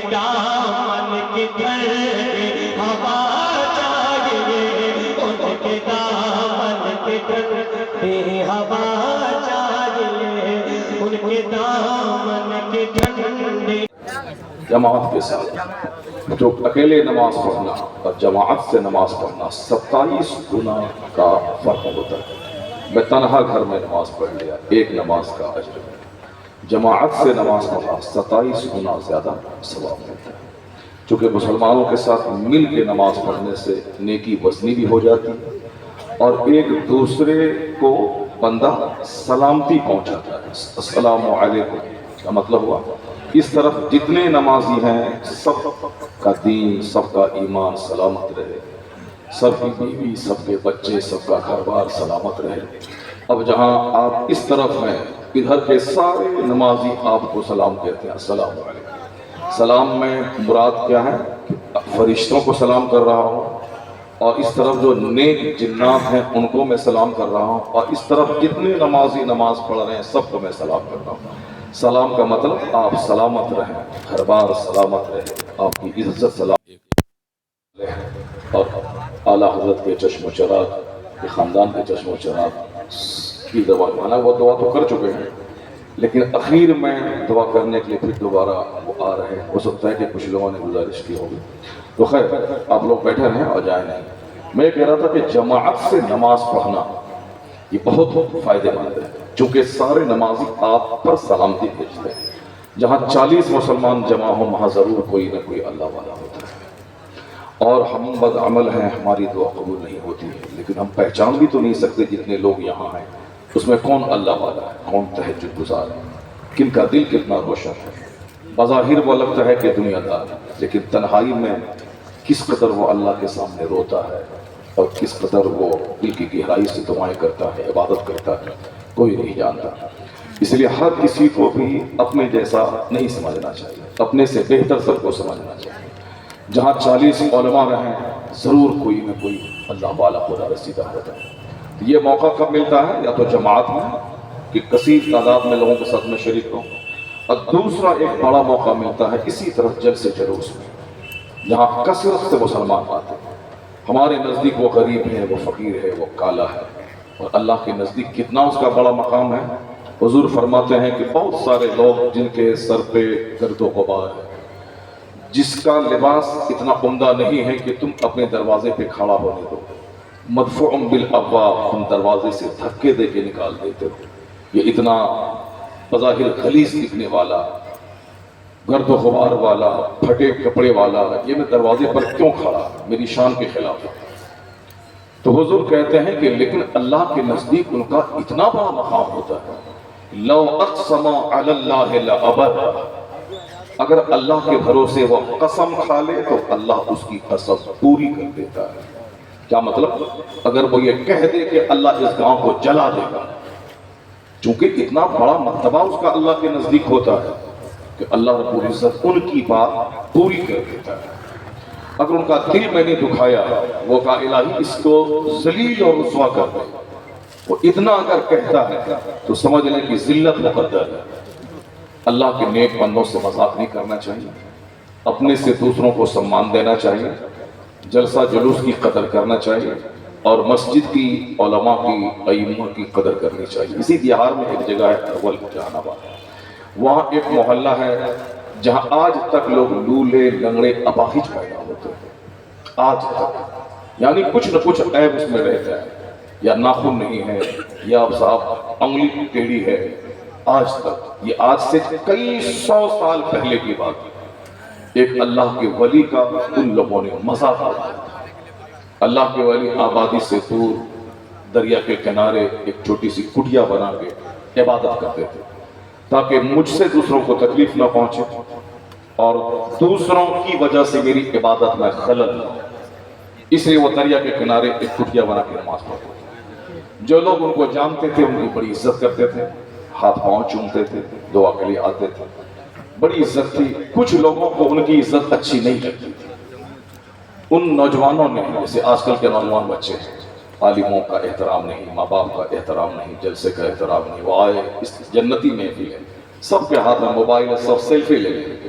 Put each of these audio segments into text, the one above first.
دامن کی ٹھنڈی ہوا چاہیے، ان کے دامن کی ٹھنڈی ہوا چاہیے، ان کے دامن کی ٹھنڈی۔ جماعت کے ساتھ جو اکیلے نماز پڑھنا اور جماعت سے نماز پڑھنا 27 گنا کا فرق ہوتا ہے۔ میں تنہا گھر میں نماز پڑھ لیا، ایک نماز کا اجر ہے، جماعت سے نماز پڑھنا 27 گنا زیادہ ثواب ملتا ہے۔ چونکہ مسلمانوں کے ساتھ مل کے نماز پڑھنے سے نیکی وزنی بھی ہو جاتی ہے اور ایک دوسرے کو بندہ سلامتی پہنچاتا ہے۔ السلام علیکم کا مطلب ہوا اس طرف جتنے نمازی ہیں سب کا دین، سب کا ایمان سلامت رہے، سب کی بیوی، سب کے بچے، سب کا گھر بار سلامت رہے۔ اب جہاں آپ اس طرف ہیں، ادھر کے سارے نمازی آپ کو سلام کہتے ہیں، السلام علیکم۔ سلام میں مراد کیا ہے؟ فرشتوں کو سلام کر رہا ہوں، اور اس طرف جو نیک جنات ہیں ان کو میں سلام کر رہا ہوں، اور اس طرف جتنے نمازی نماز پڑھ رہے ہیں سب کو میں سلام کر رہا ہوں۔ سلام کا مطلب آپ سلامت رہیں، گھر بار سلامت رہے، آپ کی عزت سلام رہے، اور اعلیٰ حضرت کے چشم و چراغ کے خاندان کے چشم و چراغ کی دعا، مانا وہ دعا تو کر چکے ہیں لیکن اخیر میں دعا کرنے کے لیے پھر دوبارہ وہ آ رہے ہیں۔ ہو سکتا ہے کہ کچھ لوگوں نے گزارش کی ہوگی، تو خیر آپ لوگ بیٹھے رہیں اور جائیں نہیں۔ میں یہ کہہ رہا تھا کہ جماعت سے نماز پڑھنا یہ بہت فائدے مند ہے، چونکہ سارے نمازی آپ پر سلامتی بھیجتے ہیں۔ جہاں 40 مسلمان جمع ہوں وہاں ضرور کوئی نہ کوئی اللہ والا ہوتا ہے، اور ہم بد عمل ہیں، ہماری دعا قبول نہیں ہوتی ہے، لیکن ہم پہچان بھی تو نہیں سکتے جتنے لوگ یہاں ہیں اس میں کون اللہ والا ہے، کون تہجد گزار ہے، کن کا دل کتنا روشن ہے۔ بظاہر وہ لگتا ہے کہ دنیا دار ہے، لیکن تنہائی میں کس قدر وہ اللہ کے سامنے روتا ہے اور کس قدر وہ دل کی گہرائی سے دعائیں کرتا ہے، عبادت کرتا ہے، کوئی نہیں جانتا۔ اس لیے ہر کسی کو بھی اپنے جیسا نہیں سمجھنا چاہیے، اپنے سے بہتر سب کو سمجھنا چاہیے۔ جہاں 40 علماء رہیں ضرور کوئی نہ کوئی اللہ والا خدا رسیدہ ہوتا ہے۔ یہ موقع کب ملتا ہے؟ یا تو جماعت میں کہ کثیر تعداد میں لوگوں کے ساتھ میں شریک ہوں، اور دوسرا ایک بڑا موقع ملتا ہے اسی طرح جلسے جلوس میں، جہاں کثرت سے مسلمان آتے ہیں۔ ہمارے نزدیک وہ غریب ہے، وہ فقیر ہے، وہ کالا ہے، اور اللہ کے نزدیک کتنا اس کا بڑا مقام ہے۔ حضور فرماتے ہیں کہ بہت سارے لوگ جن کے سر پہ گرد و غبار ہے، جس کا لباس اتنا عمدہ نہیں ہے کہ تم اپنے دروازے پہ کھڑا ہونے دو، مدفوع بالابواب، تم دروازے سے دھکے دے کے نکال دیتے ہو، یہ اتنا بظاہر غلیظ دکھنے والا، گرد و غبار والا، پھٹے کپڑے والا، یہ میں دروازے پر کیوں کھڑا، میری شان کے خلاف ہے۔ تو حضور کہتے ہیں کہ لیکن اللہ کے نزدیک ان کا اتنا بڑا مقام ہوتا ہے، لو اقسم علی اللہ لابر، اگر اللہ کے بھروسے وہ قسم کھا لے تو اللہ اس کی قسم پوری کر دیتا ہے۔ کیا مطلب؟ اگر وہ یہ کہہ دے کہ اللہ اس گاؤں کو جلا دے گا، چونکہ اتنا بڑا مرتبہ اس کا اللہ کے نزدیک ہوتا ہے کہ اللہ رب العزت ان کی بات پوری کر دیتا ہے۔ اگر ان کا دل میں نے دکھایا، وہ کہا الہی اس کو ذلیل اور رسوا کر دے، وہ اتنا اگر کہتا ہے تو سمجھ لیں کہ ذلت مقدر ہے۔ اللہ کے نیک بندوں سے مذاق نہیں کرنا چاہیے، اپنے سے دوسروں کو سمان دینا چاہیے، جلسہ جلوس کی قدر کرنا چاہیے، اور مسجد کی، علماء کی، ائمہ کی قدر کرنی چاہیے۔ اسی بہار میں ایک جگہ ہے ارول جہان آباد، وہاں ایک محلہ ہے جہاں آج تک لوگ لولے لنگڑے اپاہج پیدا ہوتے ہیں، آج تک، یعنی کچھ نہ کچھ عیب اس میں رہتا ہے، یا ناخن نہیں ہے، یا صاحب انگلی ٹیڑھی ہے، آج تک۔ یہ آج سے کئی 100 سال پہلے کی بات ہے۔ ایک اللہ کے ولی کا ان لوگوں نے مذاق اڑایا تھا۔ اللہ کے ولی آبادی سے دور دریا کے کنارے ایک چھوٹی سی کٹیا بنا کے عبادت کرتے تھے تاکہ مجھ سے دوسروں کو تکلیف نہ پہنچے اور دوسروں کی وجہ سے میری عبادت میں خلل نہ ہو، اس لیے وہ دریا کے کنارے ایک کٹیا بنا کے نماز پڑھتے تھے۔ جو لوگ ان کو جانتے تھے ان کی بڑی عزت کرتے تھے، ہاتھ پاؤں چومتے تھے، دعا کے لیے آتے تھے، بڑی عزت تھی۔ کچھ لوگوں کو ان کی عزت اچھی نہیں لگتی تھی۔ ان نوجوانوں نے، جیسے آج کل کے نوجوان بچے ہیں، عالموں کا احترام نہیں، ماں باپ کا احترام نہیں، جلسے کا احترام نہیں، وہ آئے اس جنتی محفل ہے، سب کے ہاتھ میں موبائل ہے، سب سیلفی لے لیں گے،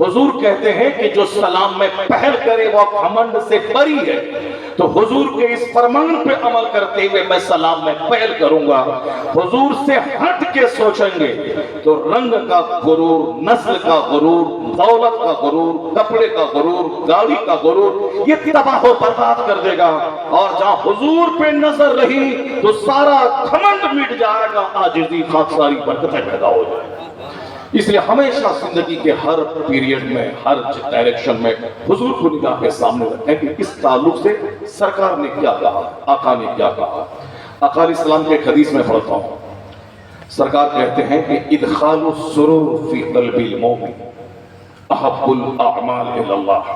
حضور کہتے ہیں کہ جو سلام میں پہل کرے وہ گھمنڈ سے بری ہے. تو حضور کے اس فرمان پہ عمل کرتے ہوئے میں سلام میں پہل کروں گا. حضور سے ہٹ کے سوچیں گے تو رنگ کا غرور، نسل کا غرور، دولت کا غرور، کپڑے کا غرور، گاڑی کا غرور یہ تباہ و برباد کر دے گا. اور جہاں حضور پہ نظر رہی تو سارا گھمنڈ مٹ جائے گا، عاجزی، خاکساری، برکتیں پیدا ہو جائے گی. اس لیے ہمیشہ زندگی کے ہر پیریڈ میں، ہر ڈائریکشن میں حضور کو نگاہ کے سامنے رکھیں کہ اس تعلق سے سرکار نے کیا کہا، آقا نے کیا کہا. آقا علیہ السلام کے ایک حدیث میں پڑھتا ہوں. سرکار کہتے ہیں کہ ادخال السرور فی قلب المومن احب الاعمال الی اللہ.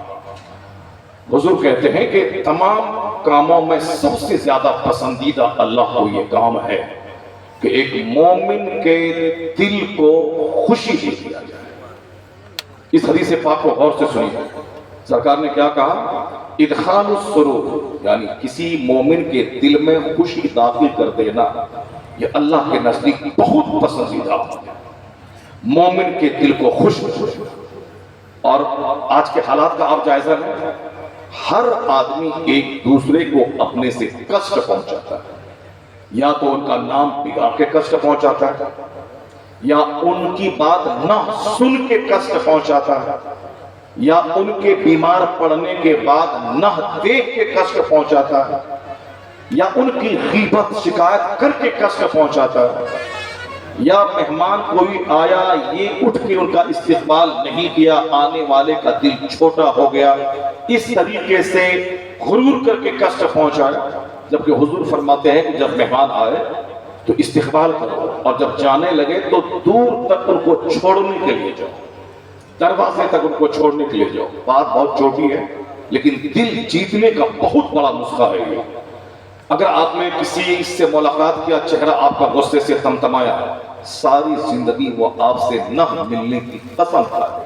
حضور کہتے ہیں کہ تمام کاموں میں سب سے زیادہ پسندیدہ اللہ کو یہ کام ہے کہ ایک مومن کے دل کو خوشی دے دیا جائے. اس حدیث پاک کو غور سے سنیے. سرکار نے کیا کہا؟ ادخال السرور، یعنی کسی مومن کے دل میں خوشی داخل کر دینا یہ اللہ کے نزدیک بہت پسندیدہ ہے. مومن کے دل کو خوش. اور آج کے حالات کا آپ جائزہ لیں. ہر آدمی ایک دوسرے کو اپنے سے کشٹ پہنچاتا ہے. یا تو ان کا نام بگاڑ کے کشٹ پہنچاتا ہے، یا ان کی بات نہ سن کے کشٹ پہنچاتا ہے، یا ان کے بیمار پڑنے کے بعد نہ دیکھ کے کشٹ پہنچاتا ہے، یا ان کی غیبت شکایت کر کے کشٹ پہنچاتا ہے، یا مہمان کوئی آیا یہ اٹھ کے ان کا استقبال نہیں کیا، آنے والے کا دل چھوٹا ہو گیا، اس طریقے سے غرور کر کے کشٹ پہنچایا. جبکہ حضور فرماتے ہیں کہ جب مہمان آئے تو استقبال کرو، اور جب جانے لگے تو دور تک ان کو چھوڑنے کے لیے جاؤ، دروازے تک ان کو چھوڑنے کے لیے جاؤ. بات بہت چھوٹی ہے لیکن دل جیتنے کا بہت بڑا نسخہ ہے یہ. اگر آپ نے کسی سے ملاقات کیا، چہرہ آپ کا غصے سے تمتمایا، ساری زندگی وہ آپ سے نہ ملنے کی قسم کھائے.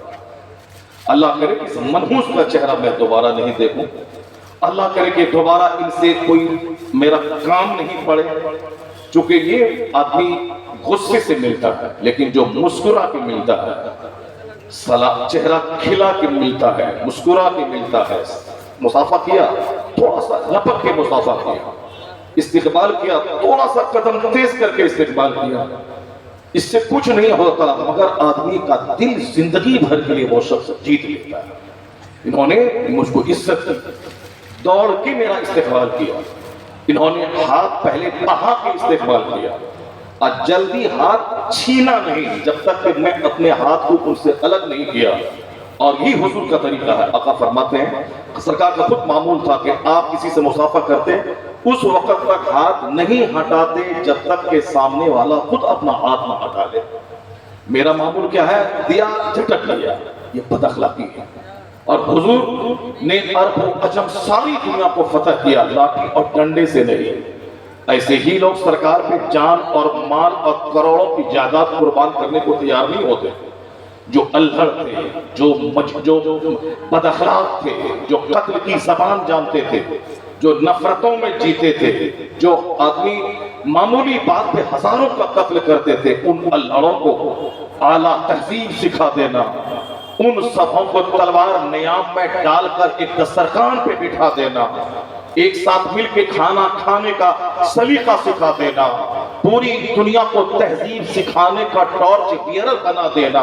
اللہ کرے کہ منحوس کا چہرہ میں دوبارہ نہیں دیکھوں. اللہ کرے کہ دوبارہ ان سے کوئی میرا کام نہیں پڑے. چونکہ یہ آدمی غصے سے ملتا ہے، لیکن جو مسکرا کے ملتا ہے، چہرہ کھلا کے ملتا ہے، مسکرا کے ملتا ہے، مصافحہ کیا تھوڑا سا لپک کے مصافحہ کیا، استقبال کیا تھوڑا سا قدم تیز کر کے استقبال کیا، اس سے کچھ نہیں ہوتا مگر آدمی کا دل زندگی بھر کے لیے وہ شخص جیت لیتا ہے. انہوں نے مجھ کو عزت کی، دوڑ کے میرا استقبال کیا. انہوں نے ہاتھ پہلے بڑھا کے استقبال کیا، اور جلدی ہاتھ چھینا نہیں جب تک کہ میں اپنے ہاتھ کو ان سے الگ نہیں کیا. اور یہ حضور کا طریقہ ہے. آقا فرماتے ہیں سرکار کا خود معمول تھا کہ آپ کسی سے مصافحہ کرتے اس وقت تک ہاتھ نہیں ہٹاتے جب تک کہ سامنے والا خود اپنا ہاتھ نہ ہٹا لے. میرا معمول کیا ہے؟ دیا جھٹک لیا، یہ بد اخلاقی ہے. اور حضور نے عرب و عجم ساری دنیا کو فتح کیا لاٹھی اور ڈنڈے سے نہیں. ایسے ہی لوگ سرکار پہ جان اور مال اور کروڑوں کی جائیداد قربان کرنے کو تیار نہیں ہوتے. جو الہڑ تھے، جو بد اخلاق تھے، جو قتل کی زبان جانتے تھے، جو نفرتوں میں جیتے تھے، جو آدمی معمولی بات پہ ہزاروں کا قتل کرتے تھے، ان الہڑوں کو اعلیٰ تہذیب سکھا دینا، ان سبوں کو تلوار نیام میں ڈال کر ایک دسترخوان پہ بٹھا دینا، ایک ساتھ مل کے کھانا کھانے کا سلیقہ سکھا دینا، پوری دنیا کو تہذیب سکھانے کا ٹارچ بیئرر بنا دینا.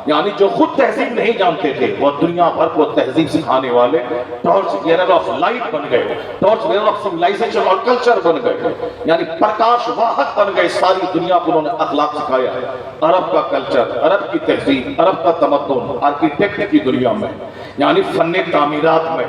یعنی جو خود تہذیب نہیں جانتے تھے وہ دنیا بھر کو تہذیب سکھانے والے ٹارچ بیئرر آف لائٹ بن گئے، ٹارچ بیئرر آف سویلائزیشن اور کلچر بن گئے. یعنی پرکاش واہک بن گئے. ساری دنیا کو انہوں نے اخلاق سکھایا. عرب کا کلچر، عرب کی تہذیب، عرب کا تمدن آرکیٹیکٹ کی دنیا میں، یعنی فن تعمیرات میں،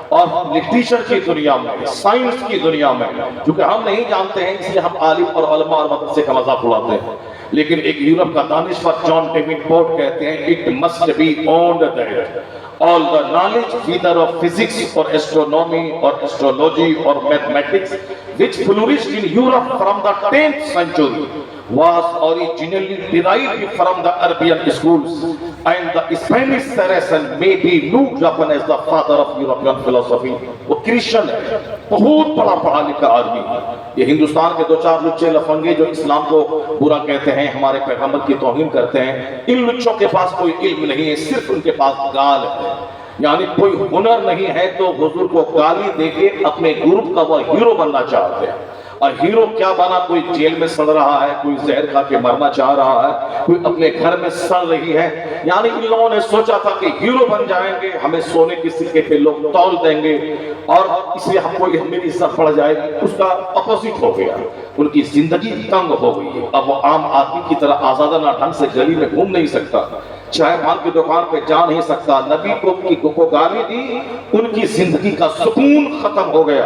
اور لٹریچر کی دنیا میں، سائنس کی دنیا میں. کیونکہ ہم نہیں جانتے ہیں اس لیے ہم عالم اور علماء اور مدرسے کا مذاق اڑاتے ہیں. لیکن ایک یورپ کا دانشور جان ڈیوڈ پورٹ کہتے ہیں it must be owned that all the knowledge either of physics or astronomy or astrology or mathematics which flourished in Europe from the 10th century was originally derived from the Arabian schools and the Spanish citizen may be looked upon as the father of European philosophy. وہ Christian ہے، بہت بڑا پڑھا لکھا آدمی ہے. یہ ہندوستان کے دو چار لچے لفنگے جو اسلام کو برا کہتے ہیں، ہمارے پیغمبر کی توہین کرتے ہیں، ان لچوں کے پاس کوئی علم نہیں ہے، صرف ان کے پاس گال ہے. یعنی کوئی ہنر نہیں ہے تو حضور کو گالی دے کے اپنے گروپ کا وہ ہیرو بننا چاہتے ہیں. اور ہیرو کیا بنا؟ کوئی جیل میں سڑ رہا ہے، کوئی زہر کھا کے مرنا چاہ رہا ہے، کوئی اپنے گھر میں سڑ رہی ہے. یعنی ان لوگوں نے سوچا تھا کہ ہیرو بن جائیں گے، ہمیں سونے کی سکے پہ لوگ تول دیں گے اور اس لیے ہماری عزت بڑھ جائے گی. اس کا اپوزٹ ہو گیا، ان کی زندگی تنگ ہو گئی ہے. اب وہ عام آدمی کی طرح آزادانہ ڈھنگ سے گلی میں گھوم نہیں سکتا، چائے پان کی دکان پہ جا نہیں سکتا. نبی کو گالی دی، ان کی زندگی کا سکون ختم ہو گیا.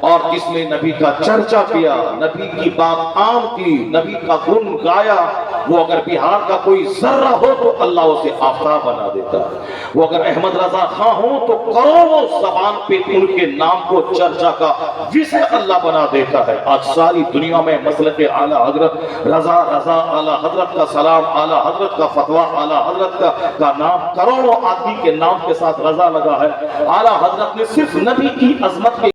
اور جس نے نبی کا چرچا کیا، نبی کی بات عام کی، نبی کا گن گایا، وہ اگر بہار کا کوئی ذرہ ہو تو اللہ اسے آفتاب بنا دیتا. وہ اگر احمد رضا خان ہو تو کروڑوں زبان پہ ان کے نام کو چرچا کا وزر اللہ بنا دیتا ہے. آج ساری دنیا میں مسلک اعلی حضرت رضا اعلی حضرت کا سلام، اعلی حضرت کا فتویٰ، اعلی حضرت کا نام، کروڑوں آدمی کے نام کے ساتھ رضا لگا ہے. اعلی حضرت نے صرف نبی کی عظمت کے